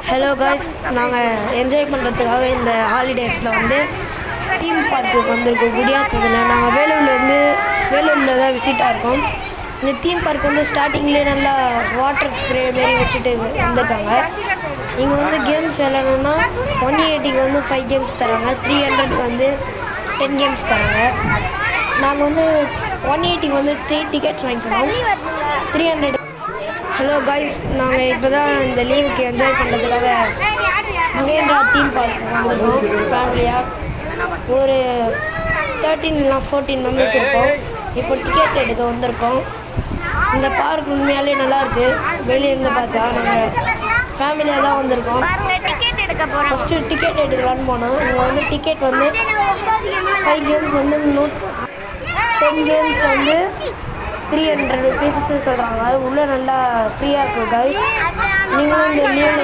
Hello guys, நாங்கள் enjoy பண்ணுறதுக்காக இந்த ஹாலிடேஸில் வந்து தீம் பார்க்குக்கு வந்திருக்கோம். குடியாத்தத்தில் நாங்கள் வேலூரில் தான் விசிட்டாக இருக்கோம். இந்த தீம் பார்க் வந்து ஸ்டார்டிங்லேயே நல்லா வாட்டர் ஸ்ப்ரே மாரி வச்சுட்டு வந்திருக்காங்க. இங்கே வந்து கேம்ஸ் விளையாடணுன்னா 180க்கு வந்து 5 கேம்ஸ் தராங்க, 300க்கு வந்து 10 கேம்ஸ் தராங்க. நாங்கள் வந்து 180க்கு வந்து 3 டிக்கெட்ஸ் வாங்கிக்கிறோம், 300. ஹலோ காய்ஸ், நாங்கள் இப்போ தான் இந்த லீவுக்கு என்ஜாய் பண்ணுறதுக்காக மகேந்திரா தீம் பார்க் வந்திருக்கோம். ஃபேமிலியாக ஒரு 13 இல்லைனா 14 மெம்பர்ஸ் இருக்கோம். இப்போ டிக்கெட் எடுக்க வந்திருக்கோம். இந்த பார்க் உண்மையாலே நல்லாயிருக்கு. வெளியேருந்து பார்த்தா நாங்கள் ஃபேமிலியாக தான் வந்திருக்கோம். ஃபஸ்ட்டு டிக்கெட் எடுக்கலான்னு போனோம். இங்கே வந்து டிக்கெட் வந்து 5 கேம்ஸ் வந்து 10 கேம்ஸ் வந்து 300 rupees சொல்கிறாங்க. உள்ளே நல்லா ஃப்ரீயாக இருக்குது காய்ஸ். நீங்களும் இந்த லீவ்